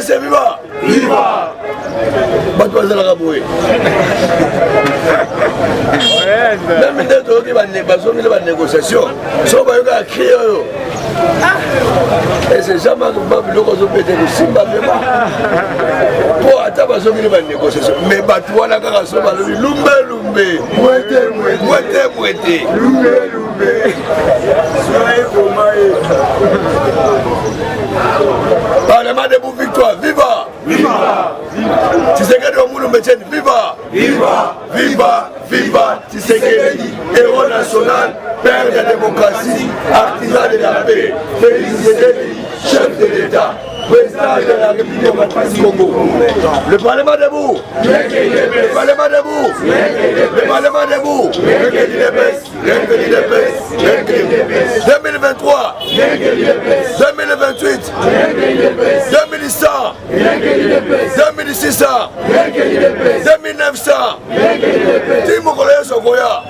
UDPS viva! Viva! Bato la raboué. Même dès que les négociations, sont pas crier. Et c'est jamais que vous pété le Simba pour attendre les négociations. Mais bateau la carasson, lumbe, mouette. Parlement debout, victoire, viva! Viva! Tshisekedi Omulu Mbetchen, viva! Viva! Viva! Viva! Tshisekedi, héros national, père de la démocratie, artisan de la paix, Félix Tshisekedi, chef de l'État, président de la République démocratique du Congo. Le Parlement debout! Le Parlement debout! Le Parlement debout! 2023, 2028, 2100, 2600, 2900, Timokolo Sokoya,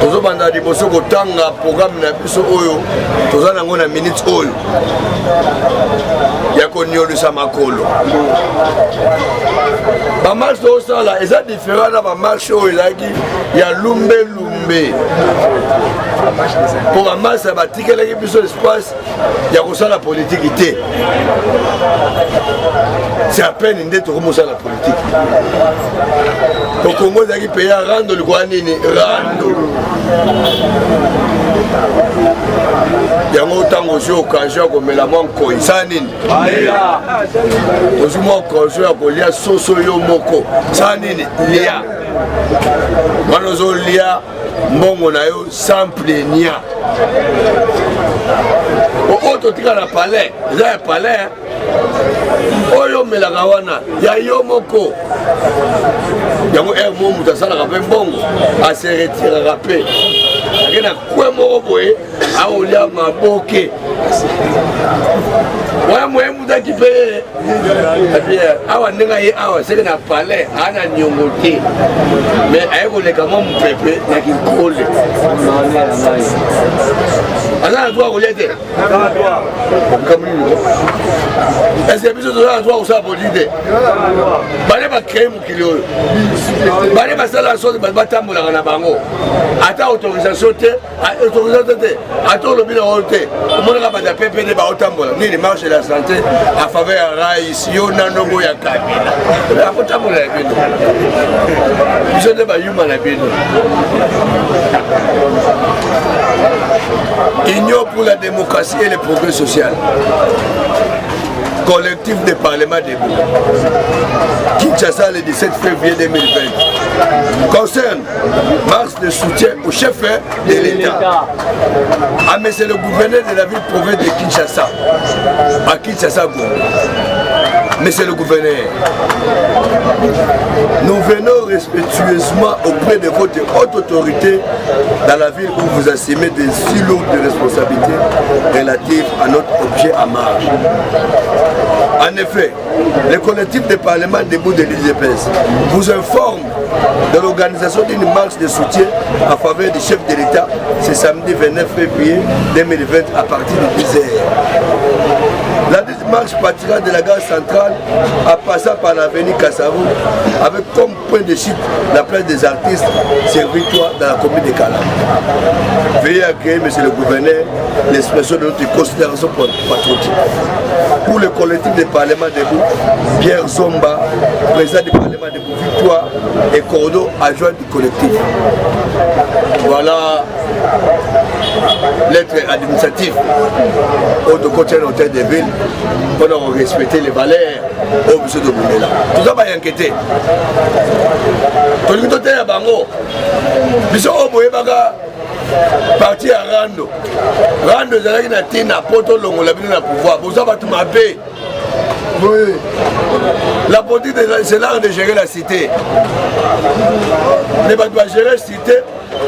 tozobanda liboso kotanga programme na biso oyo toza nango na minute oyo ya koniolisa makolo bamarche tosala eza différent na bamarche oyo ezalaki ya lumbe mpo bamarche ya batikelaki biso espace ya kosala politiki te c'est à peine nde tokomosala politiki tokongo ezalaki pays ya rando likwa nini rando yango ntango ozwi occasion ya komela mwa nkoi sa nini ozwi mwa occasion ya kolia soso yo moko sa nini lia wana ozolia mbongo na yo sample nia oyo totika na palais eza ya palais oyo omelaka wana ya yo moko yango ere mo moto asalaka mpe mbongo ase retiraka mpe ake na kwe moko boye aolia maboke wana moye mutaki mpe awa ndenge ye awa seke na palais ana niongo te mais aye koleka mwa mopepe na kikole aza na droit kolia te est-ce biso toza na droit kosala politike te bale bakreye mokili oyo bale basala soki bato batambolaka na bango ata autorisation te ata olobi na oyo te omonaka bato ya ppd baotambola nini marche de la santé a faveur ya rais yo nanongo ya kabila akotambola na bino biso nde bayuma na bino Union pour la démocratie et le progrès social. Collectif de Parlement debout. Kinshasa le 17 février 2020. Concerne marche de soutien au chef de l'État. Ah mais c'est le gouverneur de la ville-province de Kinshasa. À Kinshasa, Monsieur le gouverneur, nous venons respectueusement auprès de votre haute autorité dans la ville où vous assumez des si lourdes responsabilités relatives à notre objet à marge. En effet, le collectif des parlements debout de l'UDPS vous informe de l'organisation d'une marche de soutien en faveur du chef de l'État ce samedi 29 février 2020 à partir de 10h. La marche partira de la gare centrale en passant par l'avenue Kassavou avec comme point de chute la place des artistes servitoire dans la commune de Kala. Veuillez accueillir, monsieur le gouverneur, l'expression de notre considération patriotique. Pour le collectif des parlements debout, Pierre Zomba, président du parlement debout, Victoire et Cordo, adjoint du collectif. Voilà lettre administrative au de côté de l'hôtel de ville pour respecter les valeurs au monsieur de Boumela. Tout ça va y inquiéter. Tout le monde est à Bango. Monsieur Oboyebaka parti à Rando. Rando, c'est un poto longo la ville pouvoir. Pour ça, va tout m'appeler. Oui. La politique, c'est l'art de gérer la cité. Mais doit gérer la cité.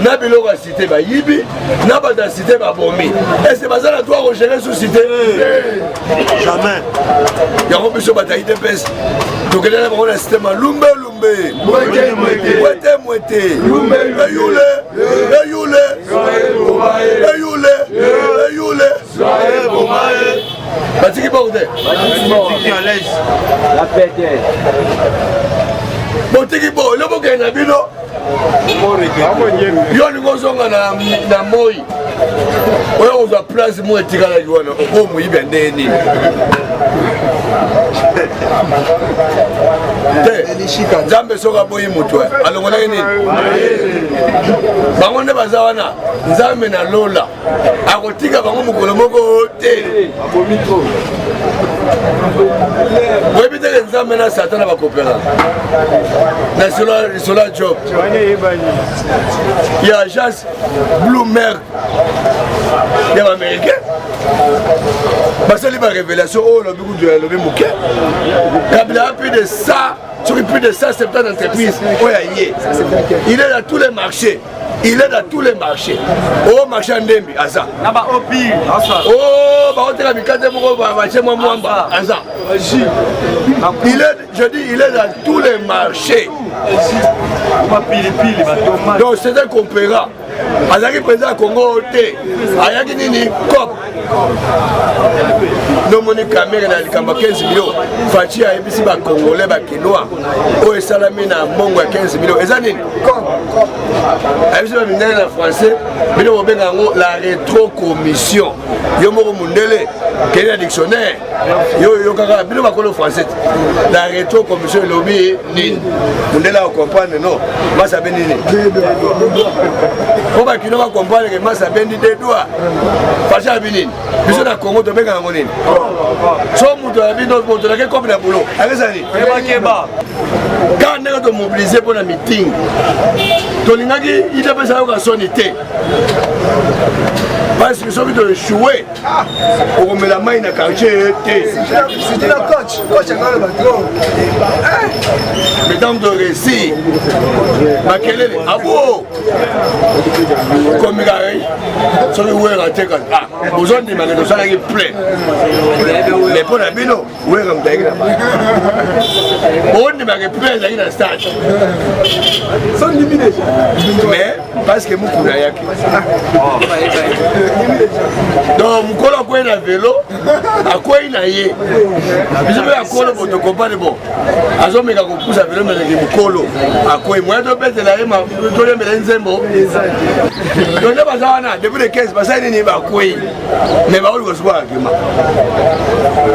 Na biloko ya cité ba yibi na ba da cité ba bomi et c'est pas ça la toi gérer sous cité jamais ya ko biso bataille de pes to kele ba on système lumbe lumbe moite lumbe yule Batiki Borde. La pédale. Botiki Bo, le boke na bino. Yo ni ngozonga na moi. Oyo on va place mo etikala yona. O mo yibe ndeni. Nzambe soka boyi mutu alongona nini bango nde baza wana nzambe na lola akotika bango mokolo moko te boyebi teke nzambe na satana bakopera na sola job ya agence Blue Mer ya baaméricain basali barévélation oyo lobi kudu ya lobi moke kabila plus de ça. Sur plus de 170 entreprises, il est dans tous les marchés. Il est dans tous les marchés. Oh, marché Ndembi, Aza. Oh, je dis, il est dans tous les marchés. Donc, c'est un compéra. Azaki président Congo T. Ayaki Nini, COP. Nous avons une caméra dans 15 millions. Fachi a ébisi ba Congolais, ba Kinois. O Salami na Mongo à 15 millions. Et ça, Nini, COP. Ébisi ba Mindele na français. Bino Bobenga la rétro-commission. Yo Moro Mundele, quel est le dictionnaire? Yo Kaka, Bino Bakolo français. La rétro-commission, lobby, Nini. Mundele a comprendre, non. Moi, ça ben Nini. On va comprendre que Massa Bendi des doigts. Facha Binin. Bisous na Congo, tu peux gagner. So mutu abi no mutu na comme na boulot. Allez-y. Quand on est mobilisé pour un meeting, Tolingaki, il a besoin de soniter. Parce que ceux qui ont échoué, on met la main dans le quartier. C'est la coach. Coach est dans le bateau. Mesdames de récit, Makelele, Abo, comme il a dit, celui où est rentré comme ça. Vous avez dit, mais ça est plein. Mais pour la bino, où est rentré là-bas? On dit, mais plein dans le stade. Mais, parce que nous, on a yaki. Donc, mukolo a quoi na vélo, a quoi il a yé. Je vais à quoi le photocopie bon. Azo mega pousse à vélo mais le mukolo a quoi moi de bête la yé ma to le melen zembo. Donc là bazana depuis le 15 parce que ni ba quoi. Mais ba olu soir akima.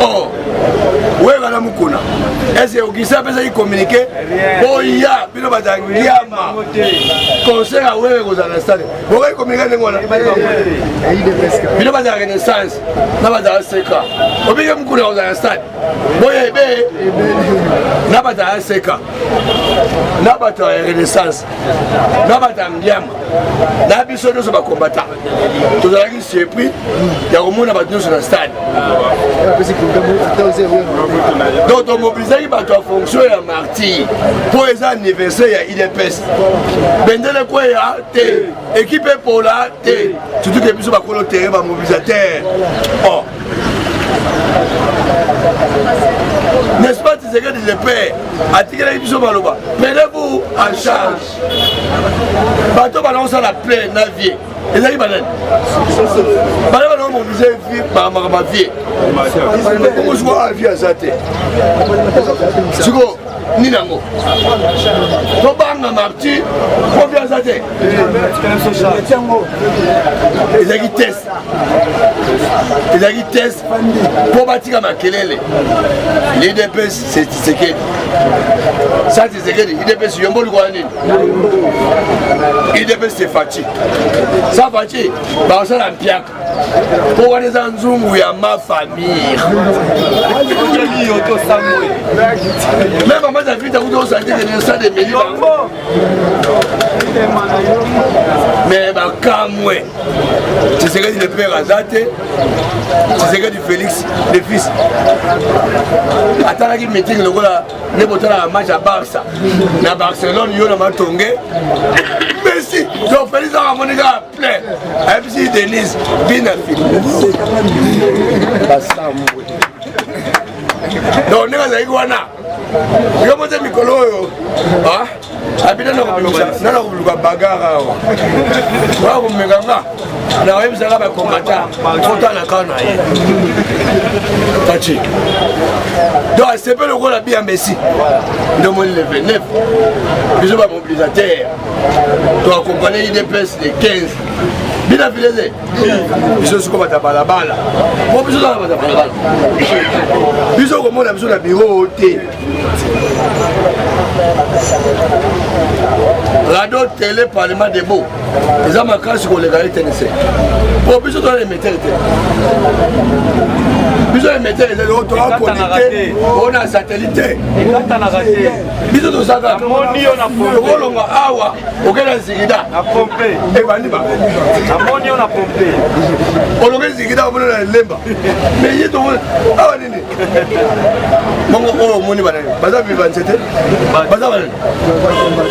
Oh. Ouais bana mukuna. Est-ce que okisa pesa y communiquer? Oh ya, bino bazangiama. Conseil à ouais aux anastane. Bon communiquer ngona. Bino baza renaissance na baza seka obike mukuna baza stade boye be na baza seka na baza renaissance na baza ndiama na biso nyonso ba combattant tozalaki surpris ya komona bato nyonso na stade donc tomobilisaki bato ya fonction ya martyr po eza anniversaire ya IDPS bendele kweya te équipe epola te surtout que biso bakolo terrain ba mobilisateur. Oh. N'est-ce pas Tshisekedi le père atikela biso baloba prenez-vous en charge bato balonsa la plaie na vie ezali banani bana bana mobiliser vie ba vie okozwa vie azate siko ninango tobanga martyr confiance ate ezalaki test po batika makelele l'IDPS c'est Tshisekedi ça Tshisekedi IDPS yomboli kwa nini IDPS c'est Fachi ça Fachi baosala mpiaka po wana eza nzungu ya ma famille même en matière de vous sentez que nous sommes des millions. Mais quand c'est ce que dit le père Azate, c'est ce que dit Félix, le fils. Attends qu'il meeting le gars, ne pas la match à Barça, na Barcelone, yo na matongé. Merci. Donc Félix a ramené gars plein. FC Denise, bien affilié. Donc nous avons dit quoi na? Yo mote mikolo yo. Ah? Habitants n'a pas bagarre. Vous me gardez. Na wewe mzanga ba combattant fota na kana ye tachi donc c'est pas le rôle la bien Messi de mon le 29 bisous ba mobilisateur to accompagner IDPS de 15 bina fileze bisous ko bata balabala mo bisous na bata balabala bisous ko mona bisous na bureau té radio télé parlement de beau les hommes à sur les gars pour plus de les métiers plus de métiers les autres connectés on a satellite bisous de ça amoni on a pompé on a awa auquel zigida a pompé et baniba amoni on a pompé on auquel zigida on a lemba mais il est tout awa nini mon oh moni banane baza vivant c'était baza banane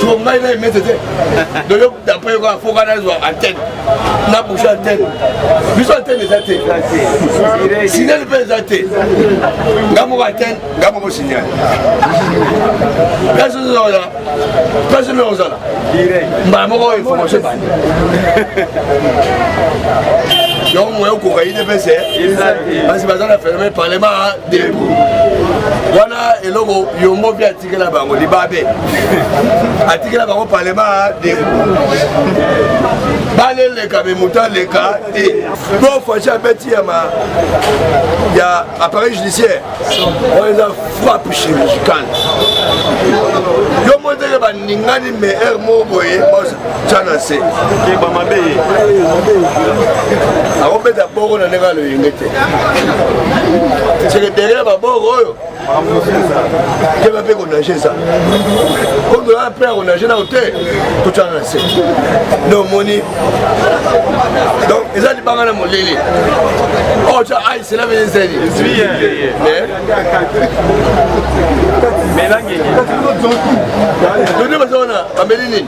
tu m'as dit mais c'était de d'après quoi faut qu'on ait antenne na bouche antenne biso antenne ezate signal pe ezate ngamo antenne ngamo ko signal personne ozala mba moko information ba donc moi ko kayi de pese parce que bazana fermer parlement debout wana eloko yombo bi atikela bango libabe atikela bango parlement debout balele ka memuta leka et bon faut beti ya appareil judiciaire on les a frappe chirurgicale yo modele ba ningani me mo boye chana se ke ba mabe a beta boko na nenga lo yengete c'est que derrière ba boko oyo ke ba pe ko nager ça comme de la peur on nager na hôtel tout chana se no moni donc ils ont dit bangana molele oh ça aïe c'est la vénézélie mais là nous devons à Méline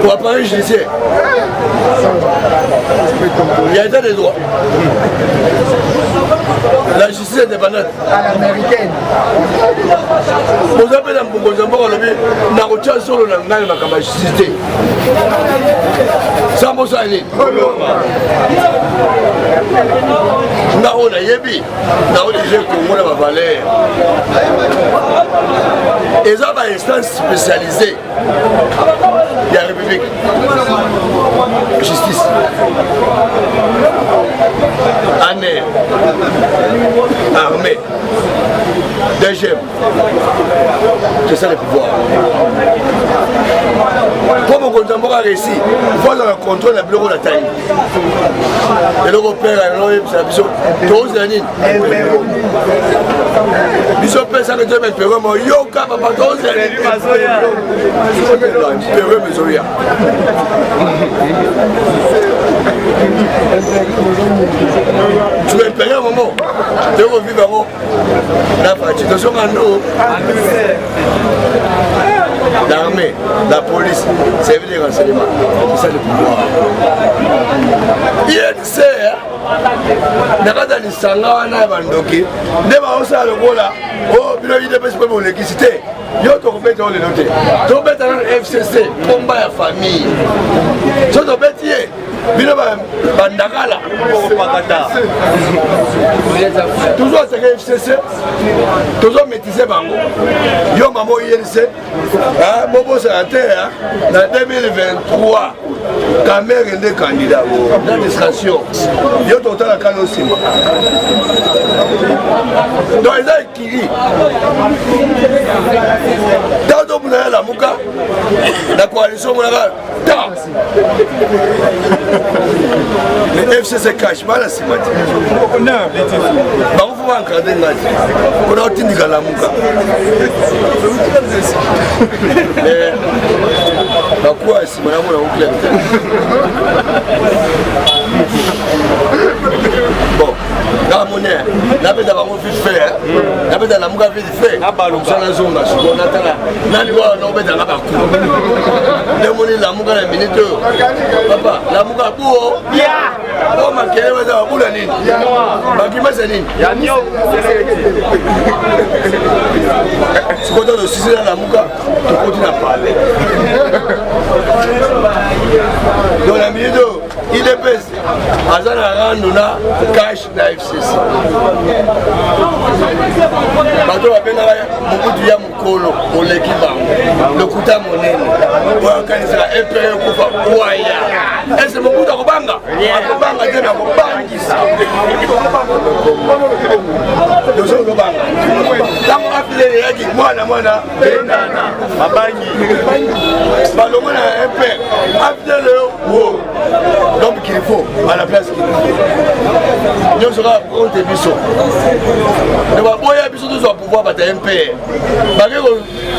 pour appareil judiciaire il y a état des droits la justice indépendante à l'américaine vous appelez dans beaucoup de gens na rocha solo na ngai makamba justice ça mo ça ni na on a yebi na on déjà Congo na ba valeur et ça va instance spécialisée de la République justice année armée deuxième c'est ça le pouvoir comme on compte encore réussi il faut le contrôle de bureau de la taille et le repère c'est biso tous les années biso pèse ça que tu mets pero mo yoka papa tous les années pero mesoya tu veux payer un moment tu veux vivre la situation en nous l'armée, la police, c'est les renseignements, c'est ça le pouvoir. INC, nakata lisanga wana bandoki, nde baosa lokola, oh bilo IDPS pour l'électricité. Yo to kopeta ole note. To beta na FCC, combat ya famille. So to betie, bilo bandakala pour pakata. Toujours c'est FCC, toujours maîtriser bango. Yo mamo INC, ah bobo sénateur na 2023. Camer est candidat à l'administration. Yo to tala kano sima. Donc il a écrit. Dans la Mouka, la coalition Moulaga, le FCC cache mal à Simati. On va encadrer on a obtenu la Mouka. Mais, pourquoi est-ce que on bon, la monnaie, la bête d'avant vite fait, la bête de la Mouka vite fait, ça la zone, on attend là. Naniwa no beta la baku. Demoni la muka na minute. Papa, la muka buo. Ya. Oh makele wa bula nini? Bakima nini? Ya nyo. Sikoto do 6 Musela la Mouka, tu continues à parler. Donc la minute, il est pèse. Azana Randona, cash na FCC. Bato va bien beaucoup de yam kolo pour l'équipe. Le kuta monene. Pour organiser un peu pour Ouaya. Et c'est beaucoup de Robanga. Robanga est un Robangisa. Nous sommes Robanga. Quand on a appelé les Yaki, moi, Benana, Mabangi. Balomona un peu. Appelez-le wow. Donc qu'il faut, à la place qu'il faut. Nous serons contre les bisous. Nous allons voir les bisous de son pouvoir battre un peu. Malgré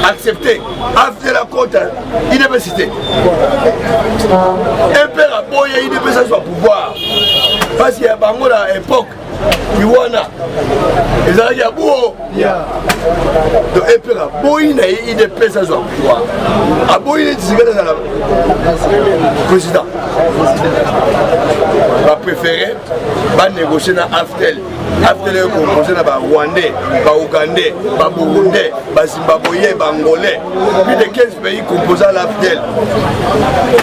accepter, after la côte, il est pas cité. Un peu à boyer, il est pas ça son pouvoir. Parce qu'il y a une époque. Iwana ezalaki ya buo donc epera boyi na ye idepesa zwa pouvoir aboyi neti sikala ezala président bapréféré banégocier na aftel aftel ecomposé na barwandais baougandais baburundais bazimbabweyens bangolais plus de 15 pays composé à l'aftel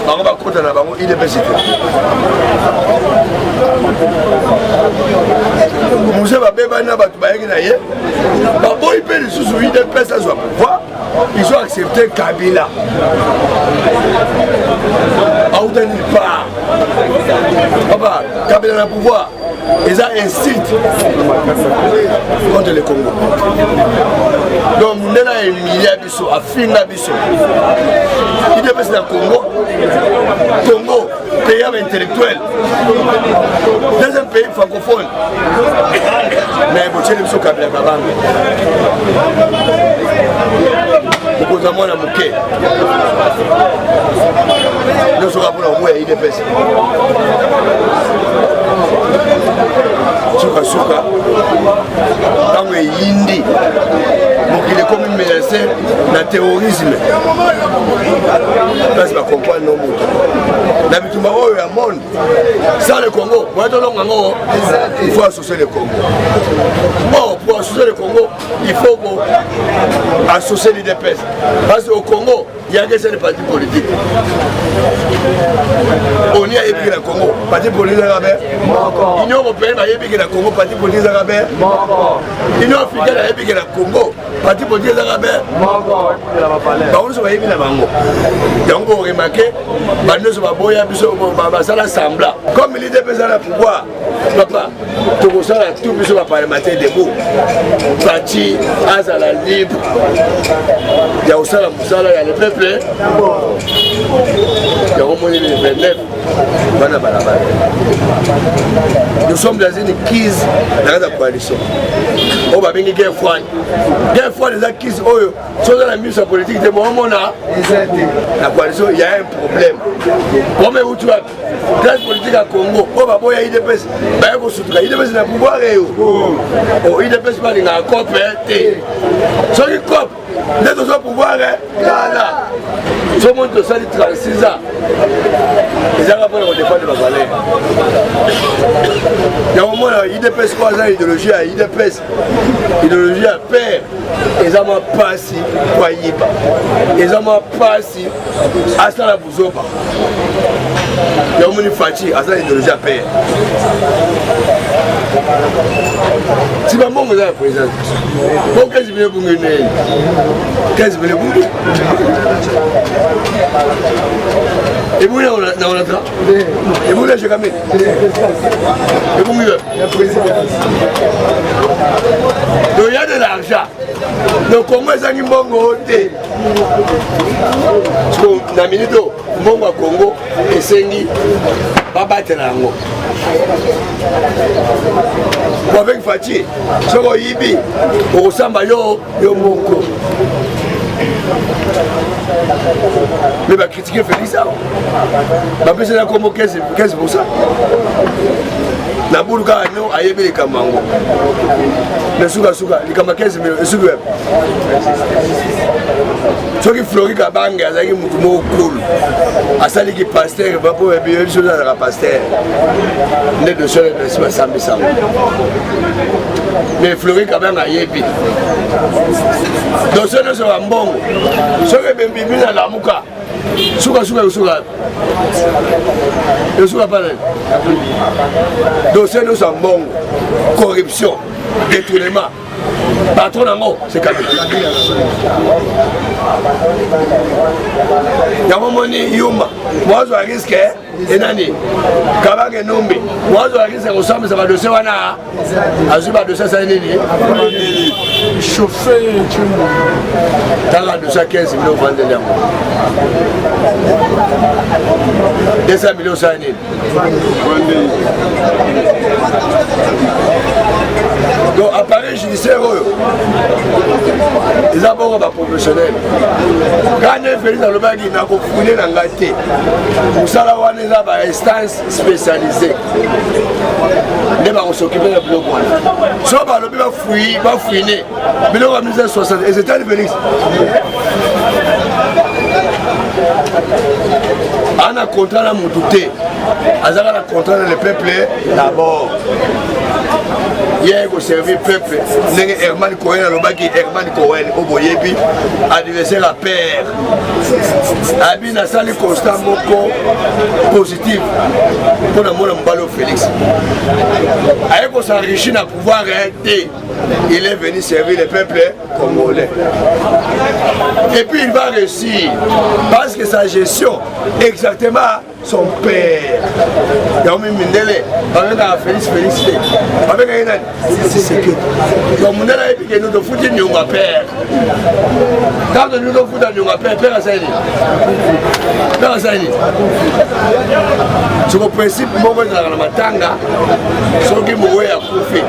bango bakota na bango idepesa Moussa Babébana Batoubaïnaye, Baboy Pé, les sous-souris de pèse à son pouvoir, ils ont accepté Kabila. À où nulle part. Papa, Kabila n'a pouvoir. Ils ont insulte contre le Congo. Donc, nous avons un milliard de à Finga Bisso. Il dépasse le Congo. Congo, pays intellectuel. Deuxième pays francophone. Mais vous savez, vous avez un Kabila. Vous avez un bouquet. Nous sommes pour la il dépasse. Suka tango yindi mokili ekomi menacé na terrorisme place bakomprendre no moto na bitumba oyo ya monde sans le Congo moyetolonga ngo il faut associer le Congo. Or pour associer le Congo il faut associer l'IDPS parce qu'au Congo il y a que c'est des partis politiques. On y a épiqué le Congo, parti politique arabe. L'Union européenne a épiqué le Congo, parti politique arabe. L'Union africaine a épiqué le Congo, parti politique arabe. Par contre, on va épiquer le Congo. Donc, on va remarquer, nous va l'Assemblée. Comme l'IDPS a le pouvoir, papa, tout ça, tout le monde va parlementaire debout. Parti, Azala libre. Il y a aussi la Moussala, il y a le peuple. Il y a au moins les 29. Nous sommes dans une crise dans la coalition. On va venir guerre froide. Guerre froide, les acquises, sur la mise en politique de mon la coalition, il y a un problème. Comment vous trouvez la classe politique à Congo, on va voir l'IDPS. l'IDPS n'a pas pouvoir. l'IDPS pas de COP. Ceux qui COP, ils ont pouvoir. Tout le monde a 36 ans. Ils ont rapport au défendre de la valeur. Il y a un moment, l'IDPS croise l'idéologie à l'IDPS. L'idéologie à père. Ils n'ont pas si croyez pas. Ils n'ont pas si à ça la bouzoba. Il y a un moment fatigué à ça l'idéologie à père. Si maman vous a présenté, bon 15 minutes pour me 15 minutes pour et vous là on a et vous là j'ai camé et vous mieux donc il y a de l'argent donc comment ça qui mongo té na minute mongo Congo et sengi pas battre nango avec Fati, ce qu'on y vit, au ressemble à yo moko. Mais va critiquer Félix ça. Va penser là comme 15%. La boule quand nous a yébi les kamango. Le souga, les kama 15 000, le souga. Ce qui Florique à Banga, c'est qui moutoumou cool. À ça qui pasteur, va pour bien une chose à la pasteur. Ne de seul, ne se passe pas. mais Fleury quand même a yébi. Donc ce ne sera bon. Ce que Bembi na la muka. Souka. Donc ce ne sera bon. Corruption, détournement. Patron d'amour, c'est Kabila. Il y a un moment donné, Yuma, moi je risque, et Nani, Kabak et Nombi, moi je risque, on semble que ça va de ce wana, Azuba de ça, ça est chauffé, dans la 215 millions de francs de l'amour. 200 millions de francs de donc, appareil judiciaire, ils ont beaucoup de professionnels. Quand on est venu dans le bac, il a fouillé dans la tête. Pour ça, on a une instance spécialisée. Ils vont s'occuper de bloc. Si on va fouiller, on va fouiller. Mais on va nous dire 60. Et c'était le Félix. On a contrat à Moutouté. On a contrat le peuple d'abord. Hier, au service peuple, Herman Cohen, Herman Cohen, au Boyebi, adversaire à père. Abi n'a sali constat moko positif pour le monde Mbalo Félix. Avec qu'on s'enrichit dans le pouvoir arrêté, il est venu servir le peuple congolais. Et puis il va réussir parce que sa gestion, exactement son père. Yaoumi Mindele, avec un félicité, avec un c'est que. Donc Mindele a dit que nous devons foutre un père. Quand nous devons foutre un père, père a saigné. Père a saigné. Sur le principe, moi je suis dans la matanga, ce qui m'a fait.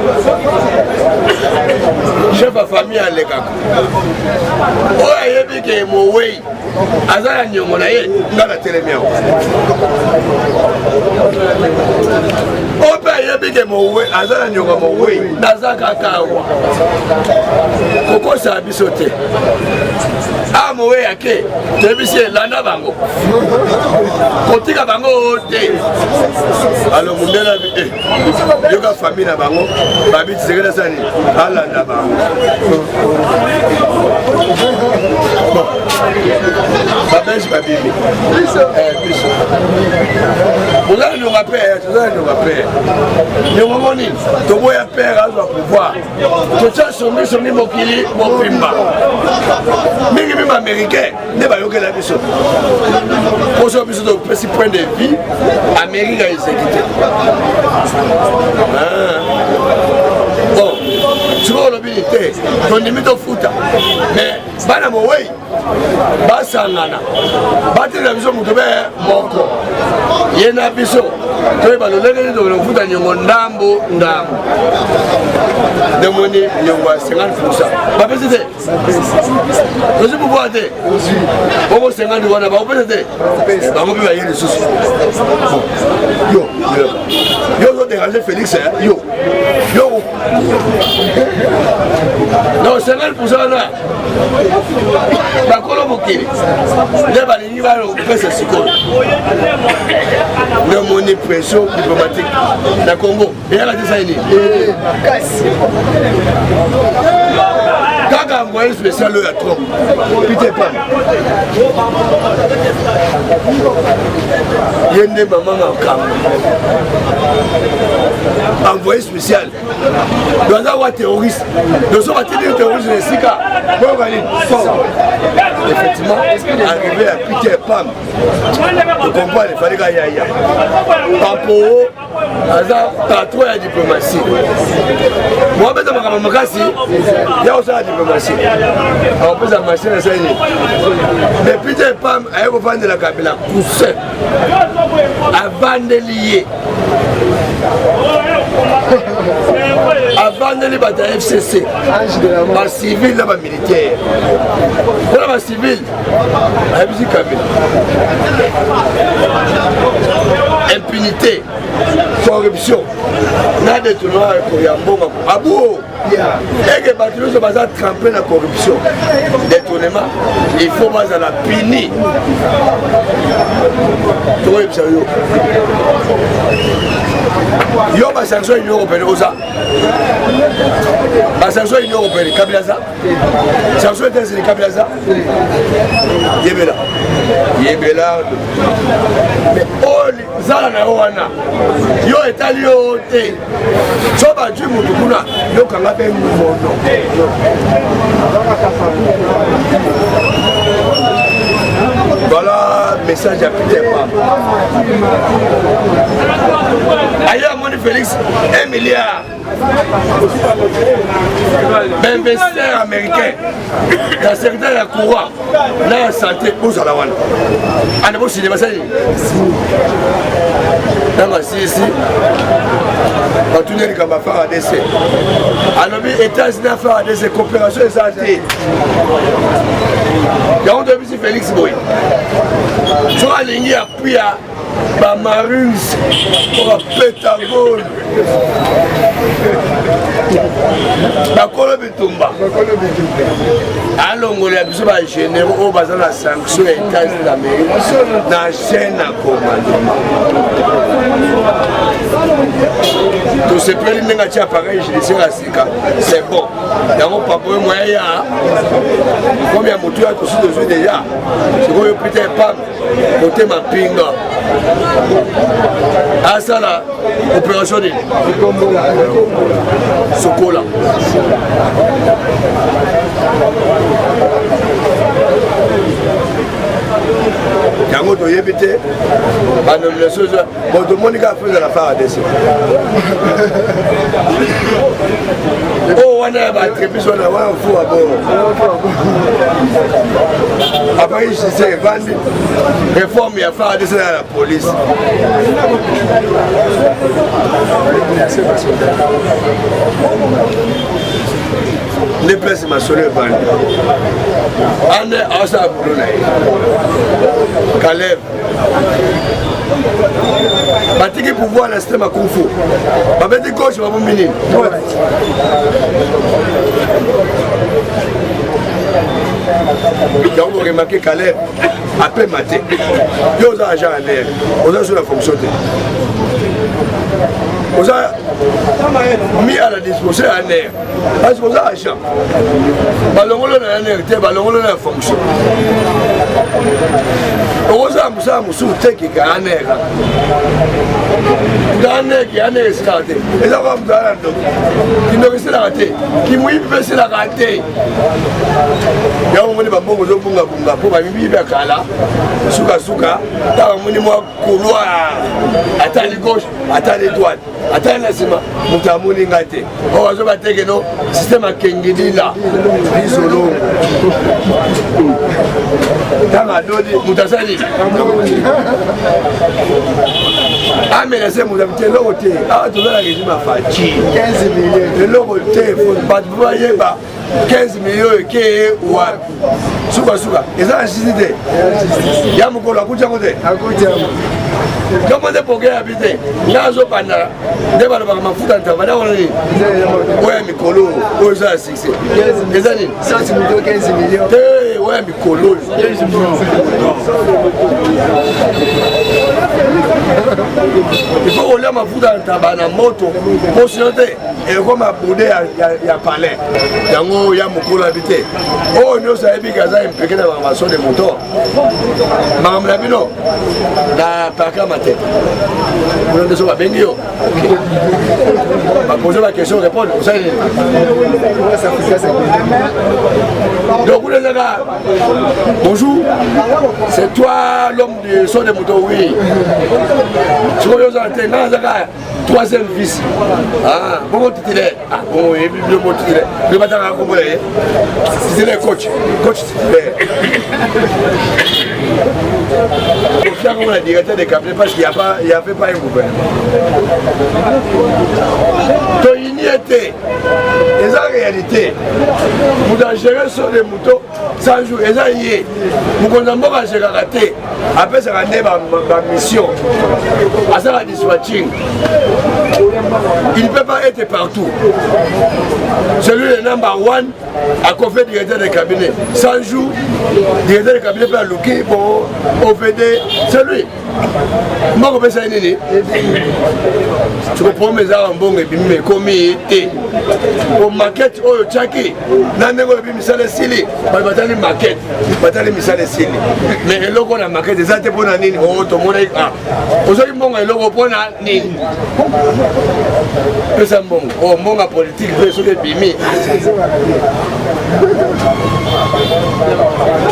Chef de famille à l'égard. Oh, il y a dit que mon way, Azala Nyongonaye, dans la télévision. Oh, il y a dit que mon way, Azala Nyongonaye, dans la Kakawa. Pourquoi ça a bissoté? Ah, mon way, ok, tu as vu, c'est l'Anna Bango. Kotika Bango, alors, mon délai, il y a une famille à Bango, Babi, c'est que ça n'est pas là. Bon, Babé, je vais vivre. Vous allez nous rappeler, nous moment ni, tu vois un père à pouvoir. Tu sais, son mokili, mon pimba. Mais même américain, n'est pas que la mission. Pour ce point de vue, Amérique a exécuté. Bon, tu vois l'habilité, ton limite au foot, mais bana mowe, basangana, bâtir la vision moutoube moko, yena biso, tu vois le légende de le foot à ndambo, de moni nyongo 50%. Pas pesé. Vous pouvez voir des, au 50 on a pas pesé. Dans mon pays il y a des soucis. Yo, déranger Félix, yo. Non, 50% là. Bakolo mokili. Ndeba ni va le pesa siko. De mon pression diplomatique na Congo. Et elle a dit ça ini. Quand un envoyé spécial à Trump, Peter Pan. Il y a des mamans en camp. Envoyé spécial. Nous avons un terroriste. Nous sommes un terroriste de Sika. Effectivement, arrivé à Peter Pan. Tu comprends, il fallait qu'il y ait. Papo, patron de la diplomatie. Moi, je suis il y a aussi la diplomatie. On peut la machine à saigner. Mais Peter Pan a eu de la Kabila coussin avant de lier. Avant de lier la FCC, les civils et les militaires. Pour les civils, il y a Kabila. Et puis, impunité, corruption. Na détournement ya mbongo abo et que batuloso baza trempé na corruption détournement il faut baza la puni to yebisa yo ba sanction union européenne oza ba sanction union européenne kabila za sanction états-unis kabila za yebela mais oli zala na wana yo etali yo te so ba ju mutu kuna yo kanga be mono voilà message à Peter Pan ailleurs mon Félix 1 milliard d'investisseurs américains dans le secteur de la courant dans la santé aux Alawan on a beau cinéma ça ici batuner kamba fara DC alobi États-Unis fara DC coopération et santé yango de bisi Félix Boy so alingi appui à ba Marines pour la Pentagone bakolo bitumba alongolo ya biso ba généraux oyo baza na sanction ya États-Unis d'Amérique na chaîne ya commandement tosepeli ndenge atia appareil judiciaire ya sika c'est bon yango papoye moya ya komi ya motu ya tosi tozwi deja sikoyo Peter Pan motema pinga asala opération nini sokola yango toyebi te banomination bon tomoni kaka feza na fara dese o wana ya baatrepice wana wana fuwa bo appareil judiciaire evandi réforme ya fara dese na la police les places masolo evandi ane awasala bulo na ye Caleb batiki pouvoir na système ya Kung Fu babeti gauche babombi nini yango remarqué Caleb apema te yo oza agent en air oza sur la fonction te oza mis à la disposition en air parce que oza agent balongolo na en air te balongolo na fonction oza musala mosusu te kika en air nganeki ane esika te eza kwa mutu ala ndoki kindoki esilaka te kimuyibi mpe esilaka te yango moni bambongo ezobungabunga mpo bamibiyibi ya kala sukasuka ta bamoni mwa couloir atali gauche atali droite atali na nsima moto amoni ngai te oyo azoba tekeno systeme akengilila bizolo ntango adoli moto asali amenase moto abite eloko te awa toza na régime afaci eloko te bato mpo bayeba 15 millions eke wapi sukasuka eza na justice te ya mokolo akuti yango te kama nde poke ya bi te nga azobanda nde balobaka mafuta ntabanda wana nini oyo ya mikolo oyo eza ya succès eza nini te oyo ya mikolo il faut kolia mafuta ntaba na moto mpo sino te ekoma bude ya palais yango ya mokolo ya bi te oyo nyonso ayebiki aza impeke na bamaso de motor makambo na bino na parka matete kuna ndeso babengi yo bapose baquestion répondre osali nini donc kuna ezaka bonjour c'est toi l'homme de son de moto oui sikoyo ozala te nga azaka troisième vice bongo titulaire bongo yebi bino mo titulaire bino batanga kombola ye titulaire coach titulaire confiant comme la directeur des cabinets parce qu'il n'y avait pas un gouvernement. Donc il n'y était. Et en réalité, nous moto agéré sur les moutons 100 jours eza ye mokonzi mboka agéraka te apesaka nde bamission asala dispatching. Il ne peut pas être partout. Celui le number one a confié directeur de cabinet 100 jours directeur de cabinet peut allouer bon OVD c'est lui. Moi je peux ça nini tu comprends mes arts en bon et puis mes commis été au maquette au tchaki n'annego et puis misale sili batali maquette batali misale sili mais le logo la maquette des até pour nini oh tout le monde ah aujourd'hui mon le logo pour nini que ça bon oh mon politique peut sur les bimi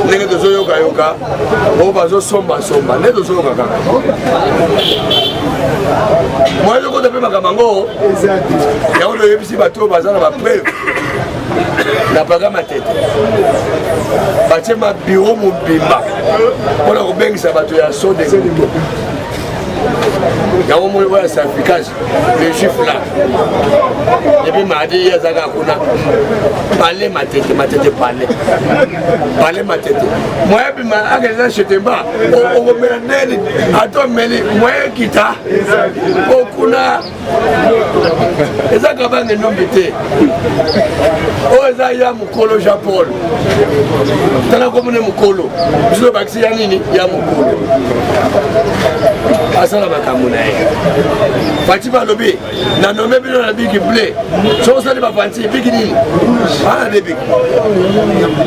ndenge tozoyoka yoka o bazosomba somba nde tozoyoka kaka moye lokota mpe makambo yango yango toyebisi bato oyo baza na bapreuve na baga matete batie mabiro mobimba mpona kobengisa bato ya sode yango moi oyo sacrifice le juif là epuis mardi azaka kuna pale matete pale matete moye bima akeleza chetemba okomela ndeni atomeli moye kita okuna ezaka bange nombi te oyo eza ya mokolo Jean Paul tala komone mokolo biso bakisi ya nini ya mokolo asala makambo na ye fati balobi na nome bino na biki ble soko sali bafanti biki nini ana de biki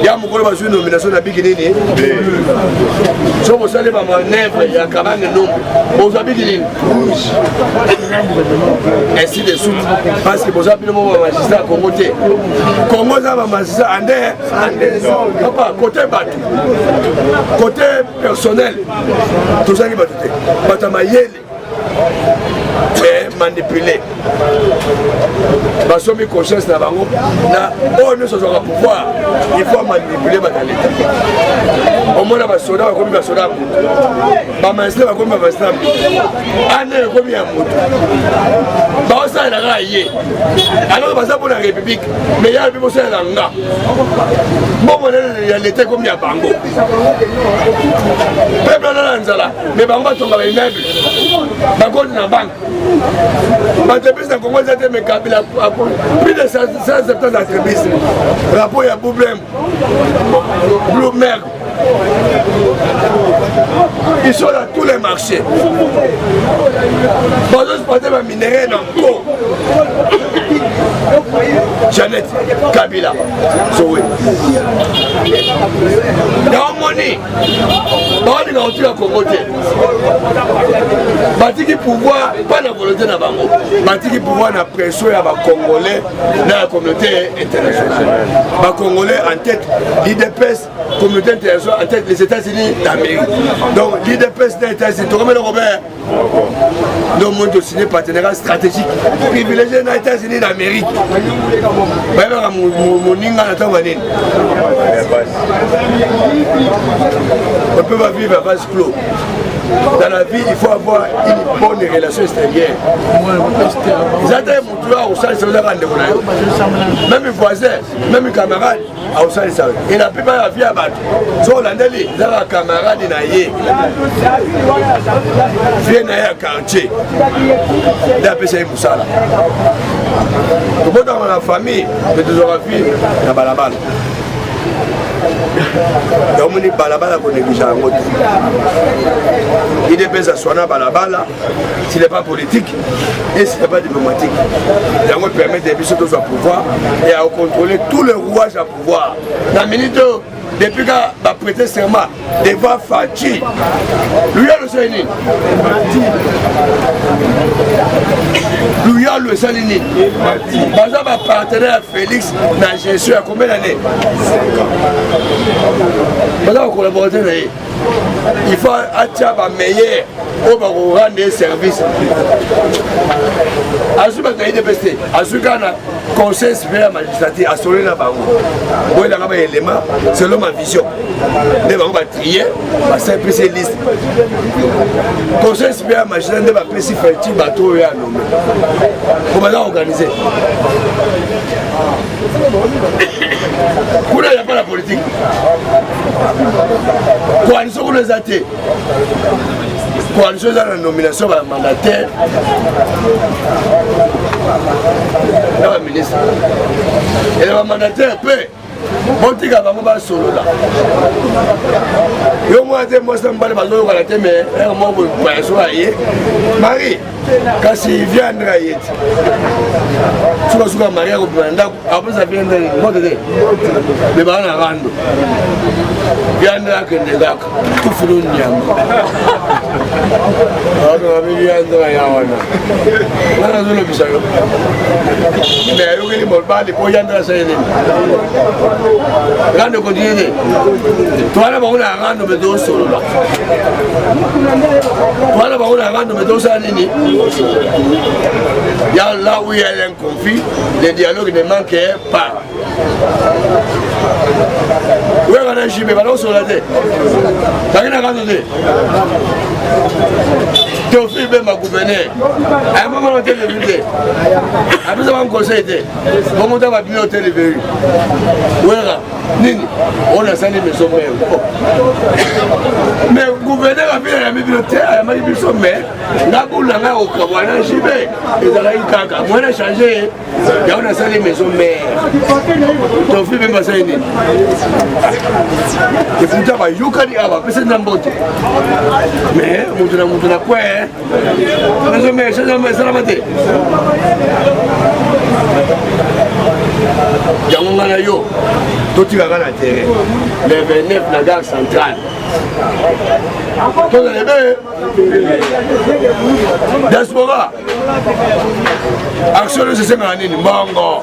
ya mokolo bazwi nomination na biki nini soko sali bamanevre ya kabange nombre bozwa biki nini ainsi de suite parce que boza bino mo bamagistrat Congo te Congo eza bamagistrat ande papa côté bato côté personnel tozangi bato te bato mayele mais manipulé basomi conscience na bango na oyo nyonso azwaka pouvoir il faut manipuler bato ya leta omona basoda bakomi basoda ya moto bamagistre bakomi bamagistre ya moto ane ekomi ya moto baosalelaka ye alors baza mpona république mais ya mpe bosalela nga mbongo ya leta ekomi ya bango peuple ana na nzala mais bango batonga baimmeuble bakoti na banque entreprise na Congo eza te mais Kabila plus de 170 entreprises rapport ya Bloomberg ils sont dans tous les marchés bazosporter baminere na nko Janet Kabila Zoé naomoni baolinga kotika Congo te batiki pouvoir pas na volonté na bango batiki pouvoir na pression ya bacongolais na la communauté internationale bacongolais en tête l'IDPS communauté internationale en tête les États-Unis d'Amérique donc l'IDPS des États-Unis tokomele Robert donc moi de signer partenariat stratégique privilégié na États-Unis d'Amérique bayebaka moninga na ntango nini on peut pas vivre à vase clos. Dans la vie, il faut avoir une bonne relation extérieure. Même un voisin, même un camarade, et la plupart de la vie à battre. So, l'année, il y a un camarade qui vient dans un quartier. Il a appelé Moussala. Tout le monde dans la famille, mais toujours la vie, il y a balabala. Domini balabala qu'on néglige à côté. Il est besoin de soigner balabala s'il n'est pas politique et s'il n'est pas diplomatique. Et on permet de biseaux à pouvoir et à contrôler tout le rouage à pouvoir. Dans la minute depuis qu'il a prêté serment devant Fati, lui a le Sénine. Lui a le Sénine. Baza va partenaire Félix dans Jésus à combien d'années? 5 ans. Baza va collaborer. Il faut attirer les meilleurs pour rendre des services. Asu ba kaide peste, asu kana conseil supérieur magistrature a sonné na bango boy la ba élément selon ma vision ne bango ba trier ba simplifier liste conseil supérieur magistrature ne ba pesi ferti bateau ya nommé pour maintenant organiser il n'y a pas la politique. Coalition pour les athées. Coalition dans la nomination par le mandataire. Dans le ministre. Et le mandataire peut. Bon, tu vas pas solo là. Yo moi je moi ça me parle pas de la tête mais moi pour soyer. Marie, quand il viendra y être. Tu vas souvent marier au Rwanda après ça vient de moi de mais ba na rando. Viendra que des gars tout flou nyam. Ah non, mais viendra ya wana. Là dans le bisayo. Mais yo qui me parle pour viendra ça yene. Rando continue. Toi là, on a un rando mais deux solo là. Toi là, on a un rando mais deux ça nini. Il y a là où il y a un conflit, le dialogue ne manquait pas. Où est-ce qu'on a un chimé? On sur la tête. T'as rien à raconter. Théophile Ben m'a gouverné. À un moment, on était député. Après ça, on conseil était. Bon, on va venir au télévé. Où est-ce Nini, on a sali mes sommets. Mais le gouverneur a fait la bibliothèque, il a dit que sommet. La boule a au Kawana Jibé. Ils ont eu caca. Moi, on a changé. Et on a sali mes sommets. Théophile Ben m'a sali. Et pourtant, il y a des gens qui ont été mais on a quoi Yamongana yo, tout il va à la terre. Le 29 la gare centrale. Tout le monde. Diaspora. Action de ce année, Mango.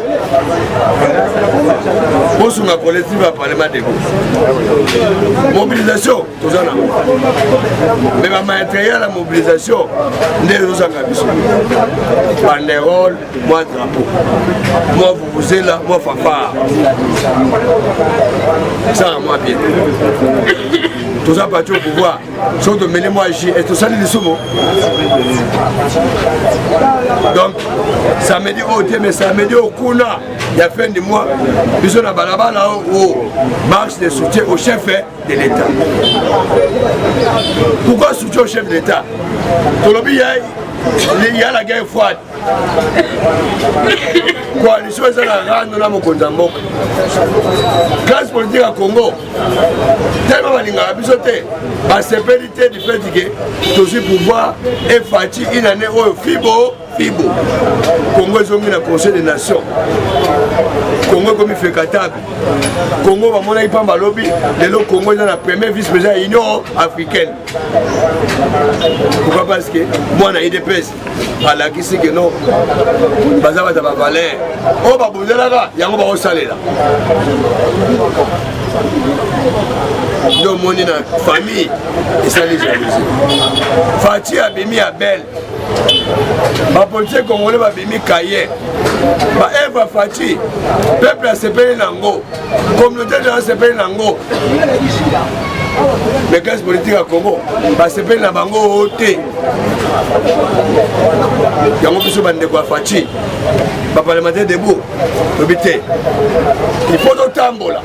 Pour son collectif à Parlement de Gauche. Mobilisation, tout ça. Mais ma matériel la mobilisation, nous avons banderole, moi drapeau. Moi vous êtes là, moi Fafa. Ça moi bien. Tout ça parti au pouvoir. Sauf de mêler moi agir. Et tout ça les soumons. Donc ça me dit au thé, mais ça me dit au Kuna. Il y a fin du mois, ils ont la balaba là où marche de soutien au chef de l'État. Pourquoi soutien au chef de l'État? Il y a la guerre froide. Coalition est la rande dans mon Konzambok. Classe politique à Congo. Tellement de bisoté. La sécurité du fait que tout ce pouvoir est fatigué une année où Fibo. Congo est dans le Conseil des Nations. Congo comme il fait Qatar. Congo va monter pas mal lobby. Le Congo est dans la première vice-présidente de l'Union africaine. Pourquoi? Parce que moi on a IDPS. À la qui c'est que non. Bazaba ta valeur. Oh bah vous êtes là, il y a un bon salaire là. Donc mon famille et ça les jalousies. Fatih a bémi à Belle. Ma politique congolais va bémi Kaye. Bah Eva Fatih. Peuple a séparé Nango. Communauté de la séparé Nango. Les classes politiques à Congo, c'est pas la bango au thé. Il y a un peu de bande quoi Fachi. Papa le matin debout, il faut d'autres tambola.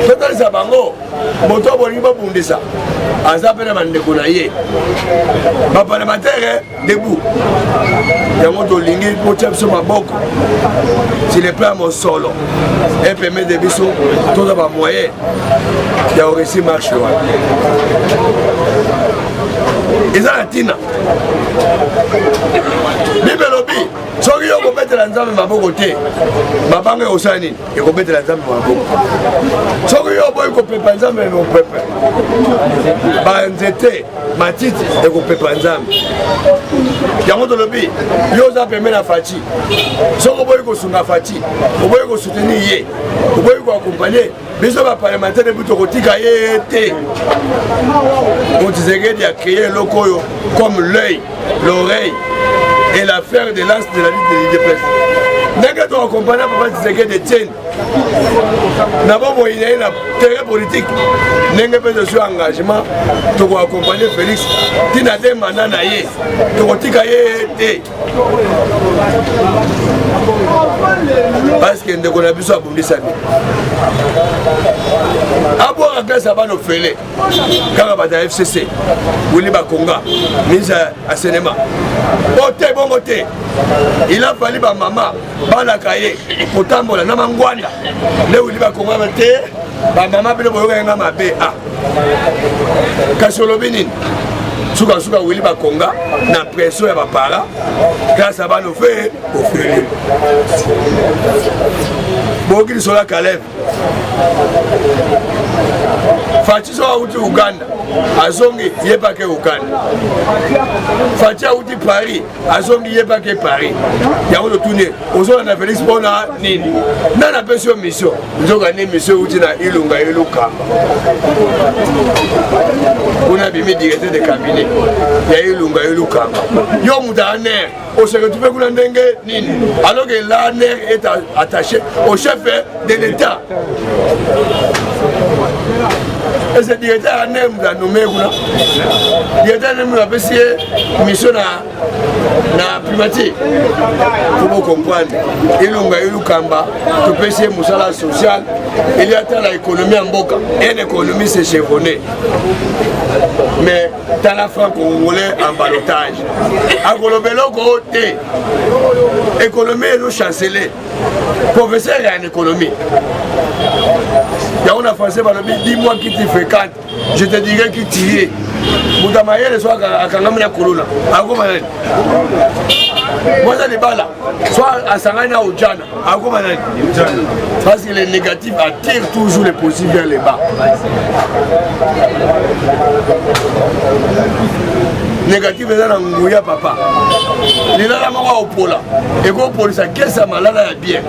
Peut-être les bango, mon toit bon il va bounder ça. En ça peut demander qu'on aille. Papa le matin debout. Il y a un peu de ligne pour tirer sur ma boque. Si les plans mon solo, et permet de bisous, tout d'abord moyen. Il y a aussi marche. Et ça la tina. Bibelobi, soki yo kobetela nzambe maboko te, mabanga ekosala nini? Ekobetela nzambe maboko. Soki yo boyi kopepa nzambe ekopepa. Banzete, matiti ekopepa nzambe. Yango tolobi, yo oza pembe na Fachi. Soki oboyi kosunga Fachi, oboyi kosoutenir ye, oboyi koaccompagner. Biso ba parlementaire de Butokotika été. On disait qu'il a créé l'Okoyo comme l'œil, l'oreille et l'affaire de l'as de la liste de l'IDPS. ndenge toakompagne papa Tshisekedi Etienne na bomoi na ye na terrain politique ndenge mpe tozwi engagement tokoakompagne Félix tina te manda na ye tokotika ye te parce que ndeko na biso abundisami abwaka klase abana ofele kaka bato ya FCC wili bakonga ministre ya cinéma ote bongo te il a fallu bamama balaka ye kotambola na mangwanda nde wili bakonga te bamama bino boyoka yenga mabe kasi olobi nini suka wili bakonga na pression ya bapara grâce à bano fe ofele boki lisola Caleb Fachi so auti Uganda azongi yebake Uganda Fachi auti Paris azongi yebake Paris yango to tourner ozola na Félix bona nini na pesi mission nzoka ni mission uti na ilunga iluka kuna bimi directeur de cabinet ya ilunga iluka yo mutane au secrétaire kuna ndenge nini alors que l'ANR est attaché au chef de l'État. Et ce directeur ANR nous a nommé kuna directeur ANR nous a fait mission na primatique pour vous comprendre ilunga ilukamba to pese musala social il y a tant l'économie en boka et l'économie c'est chevronné mais dans la franco-congolais en balotage à Golobelo côté économie est le chancelier professeur en économie il y a un français dis-moi qui te fréquente je te dirai qui t'y Moutamaye le soir à Kangamina Kuluna à Gomanen moi ça n'est pas là soit à Sangana ou Djana à Gomanen parce que les négatifs attirent toujours les positifs vers les bas négatif est dans Ngouya papa il a la main au pola et qu'on police à quel ça malade bien